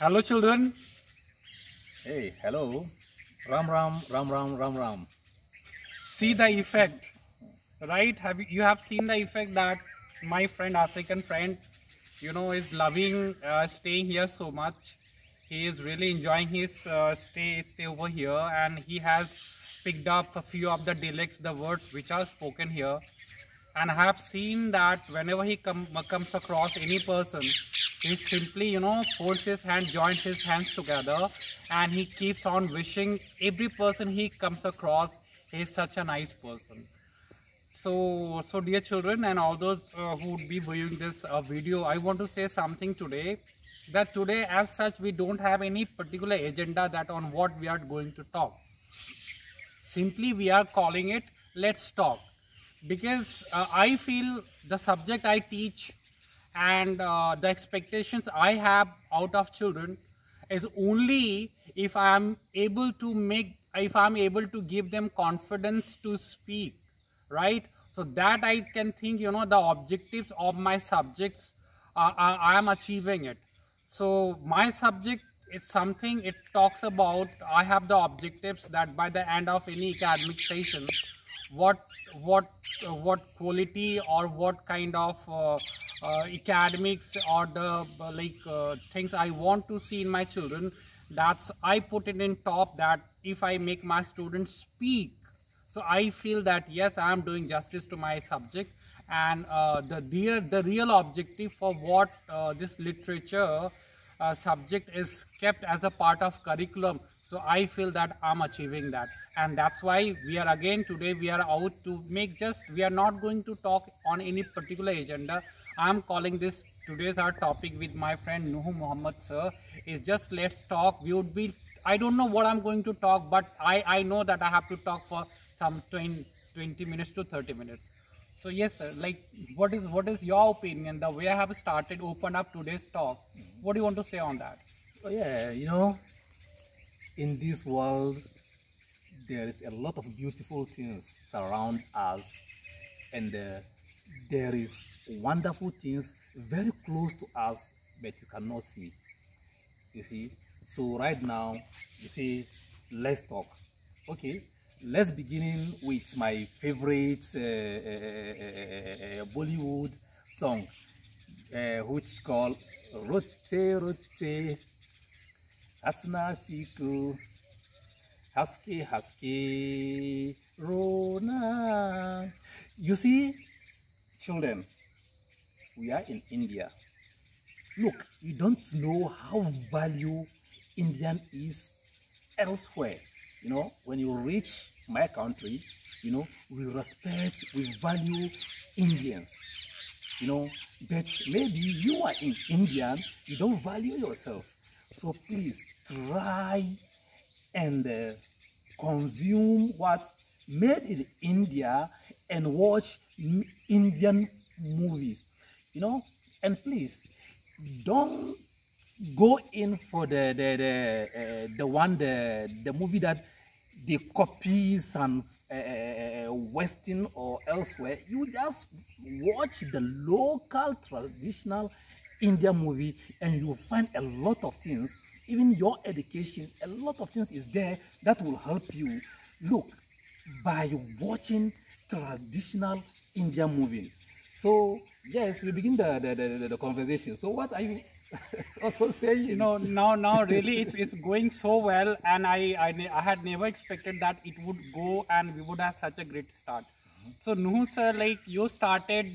Hello children. Hey, hello. Ram Ram, Ram Ram, Ram Ram. See the effect, right? You have seen the effect that my friend, African friend, is loving staying here so much. He is really enjoying his stay over here, and he has picked up a few of the dialects, the words which are spoken here. And I have seen that whenever he comes across any person, he simply, folds his hand, joins his hands together, and he keeps on wishing every person he comes across is such a nice person. So dear children and all those who would be viewing this video, I want to say something today, that today as such we don't have any particular agenda that on what we are going to talk. Simply we are calling it Let's Talk, because I feel the subject I teach and the expectations I have out of children is only if I am able to give them confidence to speak, right? So that I can think, the objectives of my subjects, I am achieving it. So my subject is something, it talks about, I have the objectives that by the end of any academic session, what quality or what kind of academics or the things I want to see in my children. That's I put it in top, that if I make my students speak, so I feel that yes, I am doing justice to my subject. And the real objective for what this literature subject is kept as a part of curriculum, so I feel that I'm achieving that. And that's why we are again today, we are out to make we are not going to talk on any particular agenda. I'm calling this today's our topic with my friend Nuhu Muhammad sir is just let's talk. We would be, I don't know what I'm going to talk, but I know that I have to talk for some 20 minutes to 30 minutes. So yes sir, like what is your opinion, the way I have started open up today's talk? What do you want to say on that? Oh yeah, in this world there is a lot of beautiful things surround us, and there is wonderful things very close to us but you cannot see. You see, so right now, you see, let's talk. Okay, let's begin with my favorite Bollywood song, which called Rote Rote Asna Siku Haske Haske Rona. You see, children, we are in India. Look, you don't know how value Indian is elsewhere. When you reach my country, we respect, we value Indians. But maybe you are in Indian, you don't value yourself. So please try and consume what's made in India and watch Indian movies, and please don't go in for the movie that they copy some Western or elsewhere. You just watch the local traditional Indian movie and you'll find a lot of things, even your education, a lot of things is there that will help you. Look, by watching traditional Indian movie. So yes, we begin the conversation. So what are you also saying? Now really it's going so well, and I had never expected that it would go and we would have such a great start. So Nuhu sir, like you started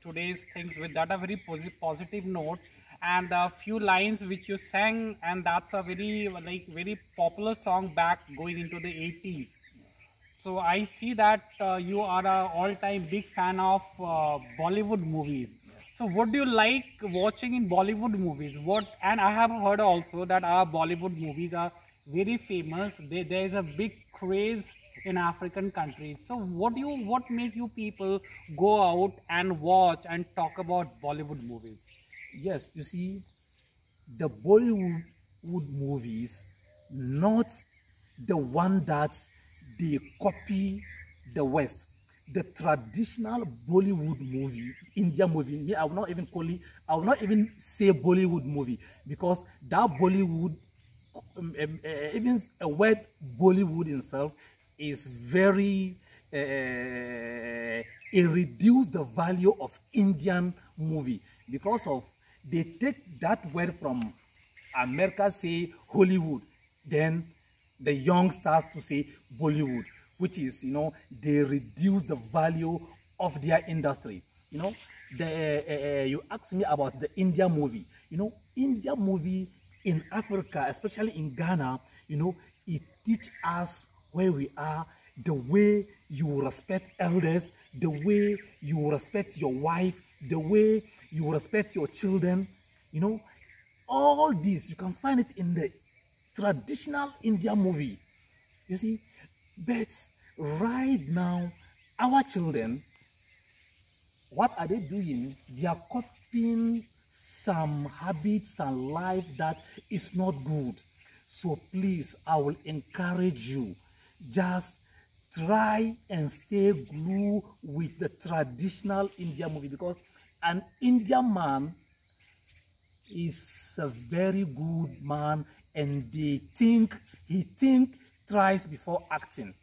today's things with that a very positive note, and a few lines which you sang, and that's a very popular song back going into the 80s. So I see that you are a all-time big fan of Bollywood movies. So what do you like watching in Bollywood movies? And I have heard also that our Bollywood movies are very famous. There is a big craze in African countries. So what make you people go out and watch and talk about Bollywood movies? Yes, you see, the Bollywood movies, not the one that they copy the West. the traditional Bollywood movie, India movie. Me, I will not even call it, I will not even say Bollywood movie, because that Bollywood, even a word Bollywood itself is very, it reduces the value of Indian movie, because of they take that word from America, say Hollywood, then the young starts to say Bollywood, which is, you know, they reduce the value of their industry. You know, you asked me about the India movie. You know, India movie in Africa, especially in Ghana, you know, it teaches us where we are, the way you respect elders, the way you respect your wife, the way you respect your children. You know, all this, you can find it in the traditional India movie. You see, but right now, our children, what are they doing? They are copying some habits and life that is not good. So please, I will encourage you, just try and stay glued with the traditional India movie, because an Indian man is a very good man, and he think thrice before acting.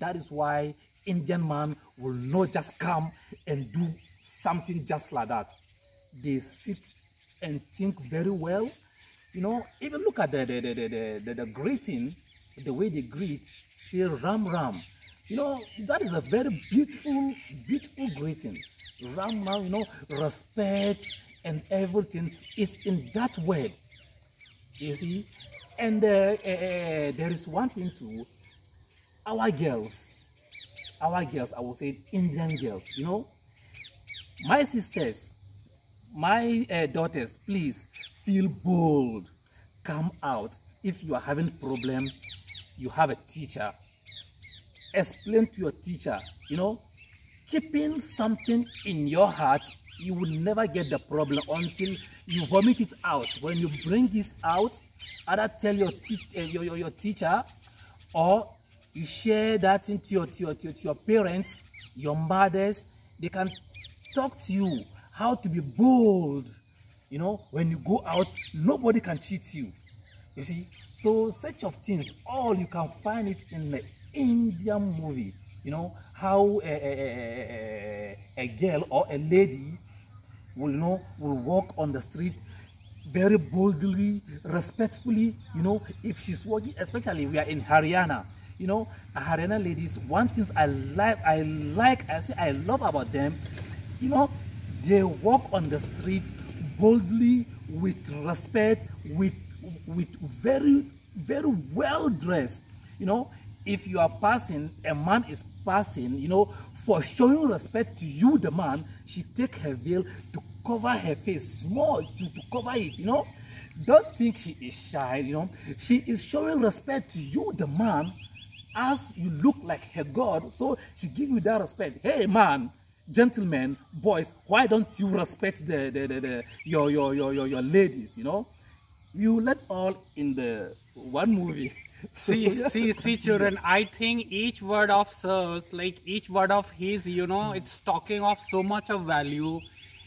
That is why Indian man will not just come and do something just like that. They sit and think very well. You know, even look at the greeting, the way they greet, say Ram Ram. You know, that is a very beautiful greeting. Ram Ram, you know, respect and everything is in that word. You see, and there is one thing too. Our girls, I will say Indian girls, you know, my sisters, my daughters, please feel bold. Come out. If you are having problem, you have a teacher. Explain to your teacher, you know, keeping something in your heart, you will never get the problem until you vomit it out. When you bring this out, either tell your teacher, or you share that into your parents, your mothers. They can talk to you how to be bold. You know, when you go out, nobody can cheat you. You see, so such of things, all you can find it in the Indian movie. You know, how a girl or a lady will walk on the street very boldly, respectfully. You know, if she's walking, especially we are in Haryana. You know, Haryana ladies, one thing I love about them, you know, they walk on the street boldly, with respect, with very, very well dressed. You know, if you are passing, a man is passing, you know, for showing respect to you, the man, she take her veil to cover her face, small, to cover it, you know. Don't think she is shy, you know. She is showing respect to you, the man, as you look like her God, so she give you that respect. Hey man, gentlemen, boys, why don't you respect your ladies, you know? You let all in the one movie. See, children, I think each word of sirs, like each word of his, you know, it's talking of so much of value.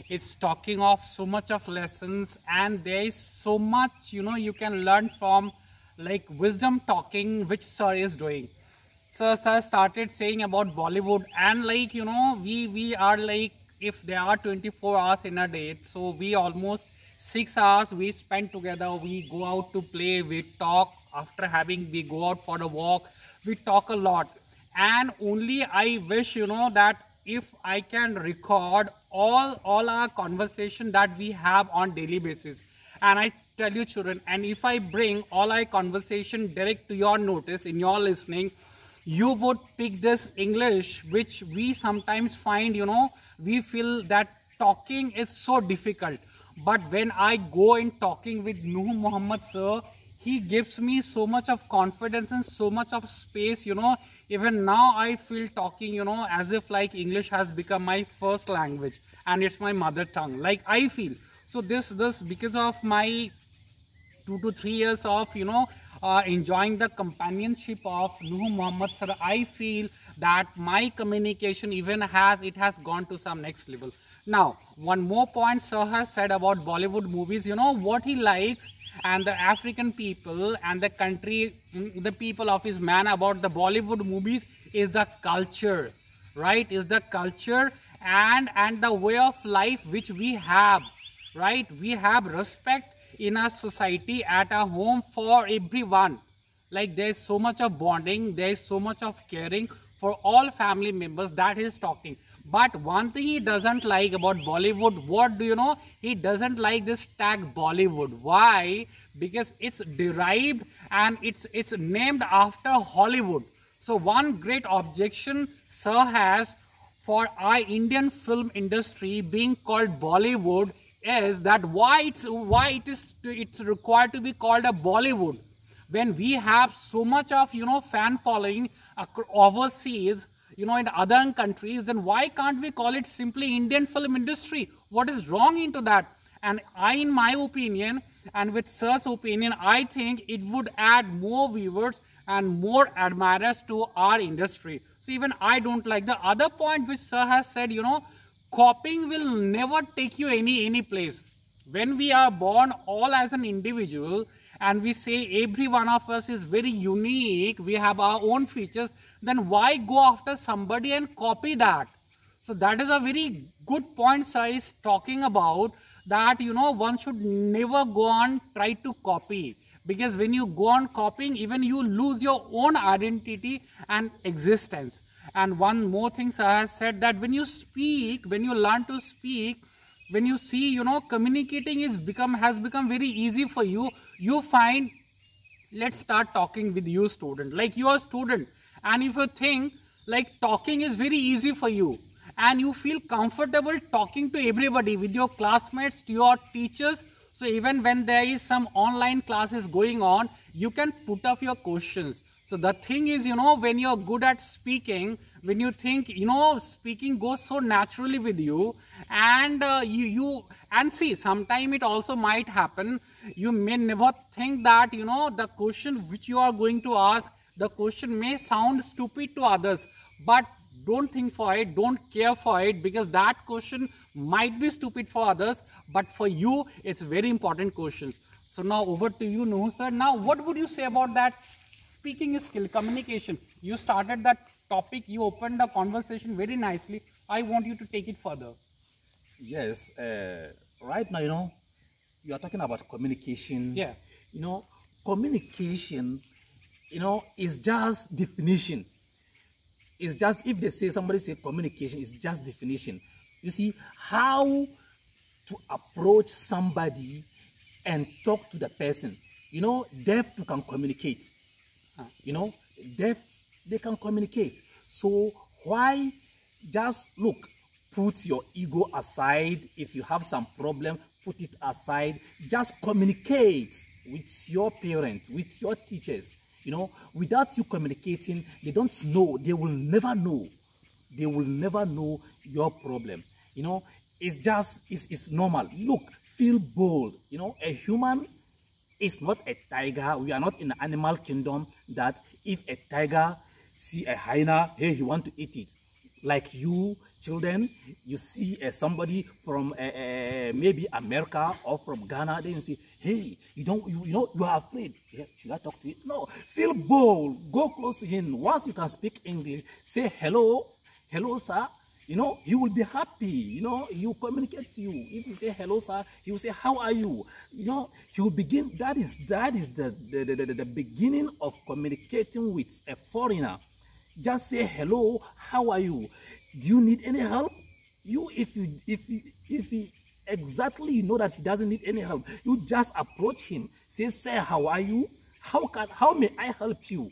It's talking of so much of lessons, and there is so much, you know, you can learn from, like, wisdom talking, which sir is doing. So sir started saying about Bollywood, and like, you know, we are like, if there are 24 hours in a day, so we almost 6 hours we spend together. We go out to play, we talk, after having, we go out for a walk, we talk a lot. And only I wish, you know, that if I can record all our conversation that we have on daily basis, and I tell you children, and if I bring all our conversation direct to your notice in your listening, you would pick this English, which we sometimes find, you know, we feel that talking is so difficult. But when I go in talking with Nuh Muhammad sir, he gives me so much of confidence and so much of space, you know. Even now I feel talking, you know, as if like English has become my first language and it's my mother tongue, like I feel. So this because of my 2 to 3 years of, you know, enjoying the companionship of Nuh Muhammad sir, I feel that my communication even has gone to some next level. Now, one more point sir has said about Bollywood movies, you know, what he likes and the African people and the country, the people of his man about the Bollywood movies is the culture, right? Is the culture and the way of life which we have, right? We have respect in our society, at our home, for everyone. Like there is so much of bonding, there is so much of caring for all family members, that is talking. But one thing he doesn't like about Bollywood, what do you know? He doesn't like this tag Bollywood. Why? Because it's derived and it's named after Hollywood. So one great objection sir has for our Indian film industry being called Bollywood is that it's required to be called a Bollywood when we have so much of, you know, fan following overseas, you know, in other countries. Then why can't we call it simply Indian film industry? What is wrong into that? And in my opinion, and with sir's opinion, I think it would add more viewers and more admirers to our industry. So even I don't like the other point which sir has said, you know, copying will never take you any place. When we are born all as an individual and we say every one of us is very unique, we have our own features, then why go after somebody and copy that? So that is a very good point sir is talking about, that, you know, one should never go on try to copy. Because when you go on copying, even you lose your own identity and existence. And one more thing sir has said, that when you speak, when you learn to speak, when you see, you know, communicating has become very easy for you. You find, let's start talking with you student, like you are a student, and if you think like talking is very easy for you and you feel comfortable talking to everybody, with your classmates, to your teachers. So even when there is some online classes going on, you can put up your questions. So the thing is, you know, when you're good at speaking, when you think, you know, speaking goes so naturally with you, and and see, sometime it also might happen, you may never think that, you know, the question which you are going to ask, the question may sound stupid to others, but don't think for it, don't care for it, because that question might be stupid for others, but for you, it's very important questions. So now over to you, Nuh sir. Now, what would you say about that speaking skill, communication? You started that topic, you opened the conversation very nicely. I want you to take it further. Yes, right now, you know, you are talking about communication. Yeah. You know, communication, you know, is just definition. It's just, if they say, somebody say communication, it's just definition. You see, how to approach somebody and talk to the person. You know, deaf can communicate. You know, deaf, they can communicate. So why just, look, put your ego aside. If you have some problem, put it aside. Just communicate with your parents, with your teachers. You know, without you communicating, they don't know, they will never know. They will never know your problem. You know, it's just, it's normal. Look, feel bold. You know, a human is not a tiger. We are not in the animal kingdom that if a tiger see a hyena, hey, he want to eat it. Like you, children, you see somebody from maybe America or from Ghana, then you say, hey, you know, you are afraid. Yeah, should I talk to you? No, feel bold. Go close to him. Once you can speak English, say hello, hello, sir. You know, he will be happy. You know, he will communicate to you. If you say hello, sir, he will say, how are you? You know, he will begin. That is the beginning of communicating with a foreigner. Just say hello, how are you? Do you need any help? If he exactly, you know that he doesn't need any help, you just approach him. Say, sir, how are you? How may I help you?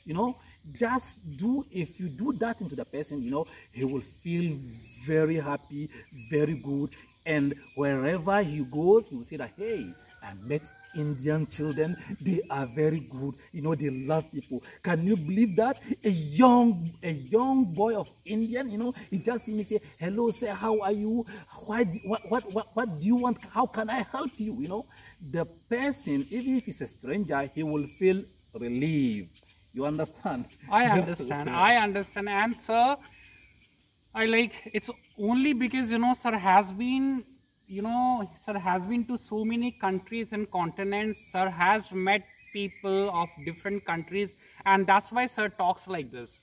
You know, just do, if you do that into the person, you know, he will feel very happy, very good, and wherever he goes, he will say that, hey, I met Indian children. They are very good. You know, they love people. Can you believe that? A young boy of Indian, you know, he just see me say, hello, sir, how are you? What do you want? How can I help you? You know, the person, even if he's a stranger, he will feel relieved. You understand? I understand. I understand. And sir, it's only because, you know, sir has been to so many countries and continents. Sir has met people of different countries, and that's why sir talks like this.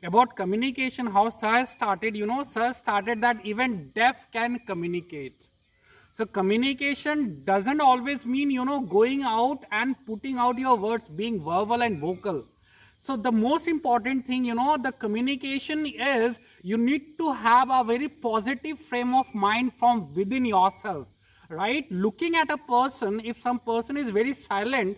About communication, how sir started, you know, sir started that even deaf can communicate. So communication doesn't always mean, you know, going out and putting out your words, being verbal and vocal. So the most important thing, you know, the communication is you need to have a very positive frame of mind from within yourself, right? Looking at a person, if some person is very silent,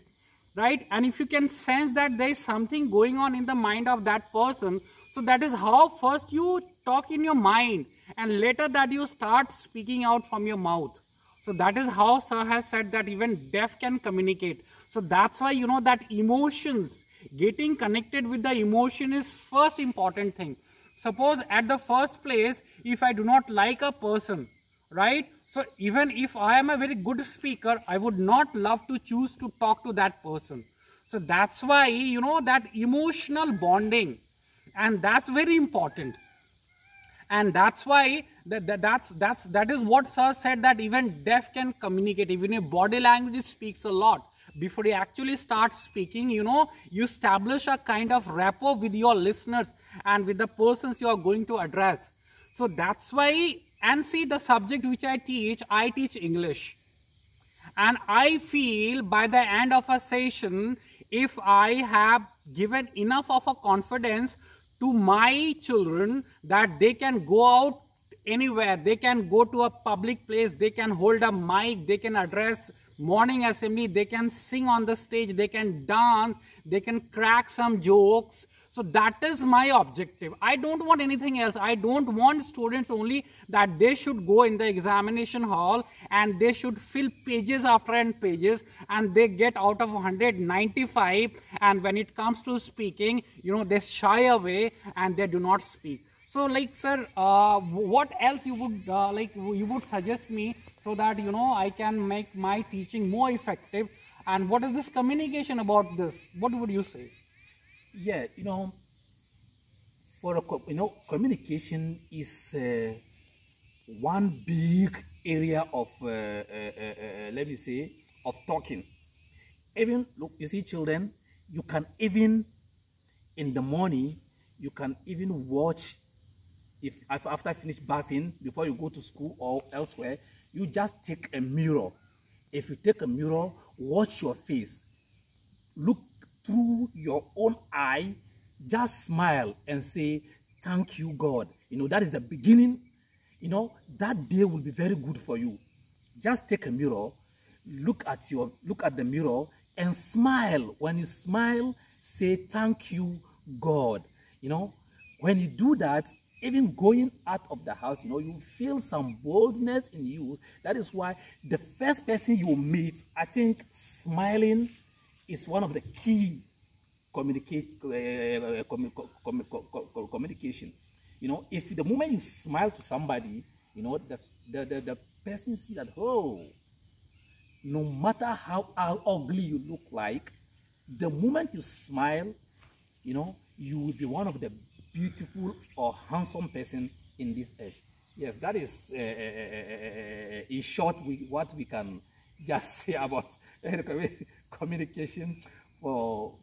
right? And if you can sense that there is something going on in the mind of that person, so that is how first you talk in your mind and later that you start speaking out from your mouth. So that is how sir has said that even deaf can communicate. So that's why, you know, that emotions, getting connected with the emotion is first important thing. Suppose at the first place, if I do not like a person, right? So even if I am a very good speaker, I would not love to choose to talk to that person. So that's why, you know, that emotional bonding, and that's very important. And that's why that is what sir said, that even deaf can communicate. Even if body language speaks a lot. Before you actually start speaking, you know, you establish a kind of rapport with your listeners and with the persons you are going to address. So that's why, and see, the subject which I teach English. And I feel by the end of a session, if I have given enough of a confidence to my children that they can go out anywhere, they can go to a public place, they can hold a mic, they can address morning assembly, they can sing on the stage, they can dance, they can crack some jokes. So that is my objective. I don't want anything else. I don't want students only that they should go in the examination hall and they should fill pages after pages and they get out of 195, and when it comes to speaking, you know, they shy away and they do not speak. So like sir, what else you would suggest me so that, you know, I can make my teaching more effective? And what is this communication about this? What would you say? Yeah, you know, communication is one big area of, let me say, of talking. Even, look, you see, children, you can even, in the morning, you can even watch, if after I finish bathing, before you go to school or elsewhere, you just take a mirror. If you take a mirror, watch your face. Look through your own eye, just smile and say, thank you, God. You know, that is the beginning. You know, that day will be very good for you. Just take a mirror, look at the mirror and smile. When you smile, say, thank you, God. You know, when you do that, even going out of the house, you know, you feel some boldness in you. That is why the first person you meet, I think smiling is one of the key communication. You know, if the moment you smile to somebody, you know, the person see that, oh, no matter how ugly you look like, the moment you smile, you know, you will be one of the beautiful or handsome person in this earth. Yes, that is in short what we can just say about communication for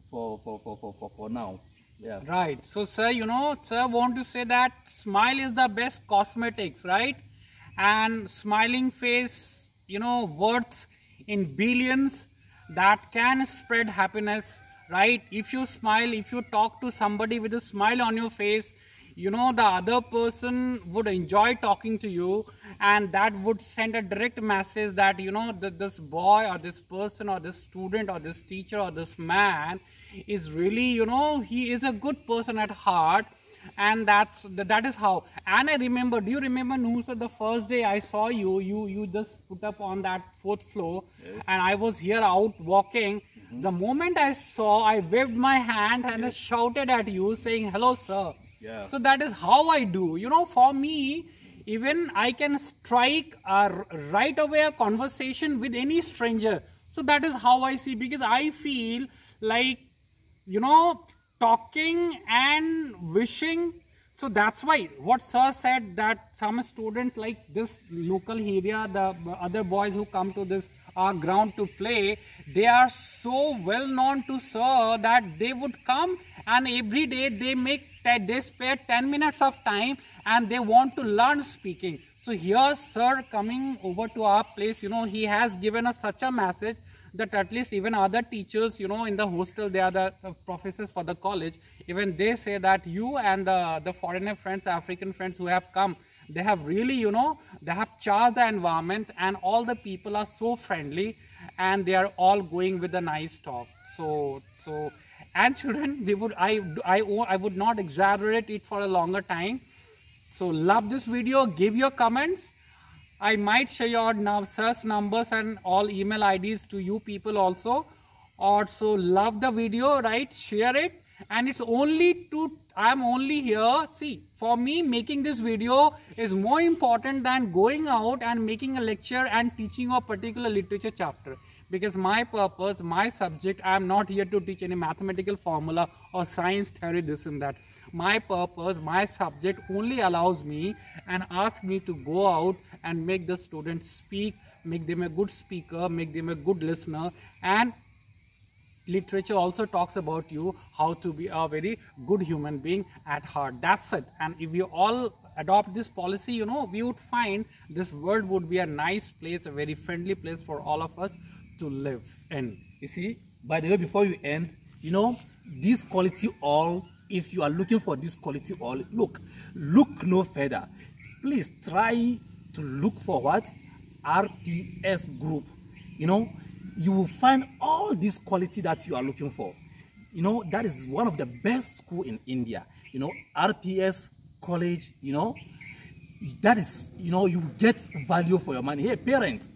now. Yeah. Right. So sir, you know, sir want to say that smile is the best cosmetics, right? And smiling face, you know, worth in billions, that can spread happiness, right? If you smile, if you talk to somebody with a smile on your face, you know, the other person would enjoy talking to you, and that would send a direct message that, you know, that this boy or this person or this student or this teacher or this man is really, you know, he is a good person at heart, and that is how. And I remember, do you remember, Noor, sir, the first day I saw you, you just put up on that 4th floor, and I was here out walking. The moment I saw, I waved my hand and I shouted at you saying, hello, sir. Yeah. So that is how I do. You know, for me, even I can strike right away a conversation with any stranger. So that is how I see, because I feel like, you know, talking and wishing. So that's why what sir said, that some students like this local area, the other boys who come to this ground to play, they are so well known to sir that they would come and every day they spare 10 minutes of time and they want to learn speaking. So here sir coming over to our place, you know, he has given us such a message that at least even other teachers, you know, in the hostel, they are the professors for the college, even they say that you and the foreigner friends, African friends who have come, they have really, you know, they have charged the environment, and all the people are so friendly and they are all going with a nice talk. So and children, I would not exaggerate it for a longer time. So love this video, give your comments. I might share your search numbers and all email IDs to you people also. Also love the video, right? Share it. And it's only I'm only here. See, for me, making this video is more important than going out and making a lecture and teaching a particular literature chapter. Because my purpose, my subject, I am not here to teach any mathematical formula or science theory, this and that. My purpose, my subject only allows me and asks me to go out and make the students speak, make them a good speaker, make them a good listener. And literature also talks about you how to be a very good human being at heart. That's it. And if you all adopt this policy, you know, we would find this world would be a nice place, a very friendly place for all of us to live in. You see, by the way, before you end, you know, this quality all, if you are looking for this quality all, look no further. Please try to look for what? RPS group. You know, you will find all this quality that you are looking for. You know, that is one of the best school in India. You know, RPS college, you know, that is, you know, you get value for your money. Hey, parents,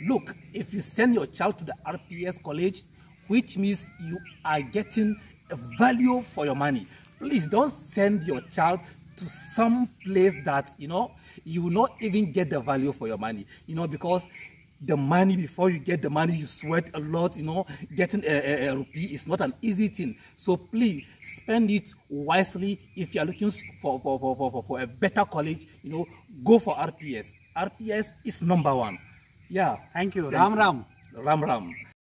look, if you send your child to the RPS college, which means you are getting a value for your money. Please don't send your child to some place that, you know, you will not even get the value for your money, you know, because the money, before you get the money, you sweat a lot, you know, getting a rupee is not an easy thing. So please spend it wisely. If you are looking for a better college, you know, go for RPS. RPS is #1. Yeah. Thank you. Ram Ram. Ram Ram.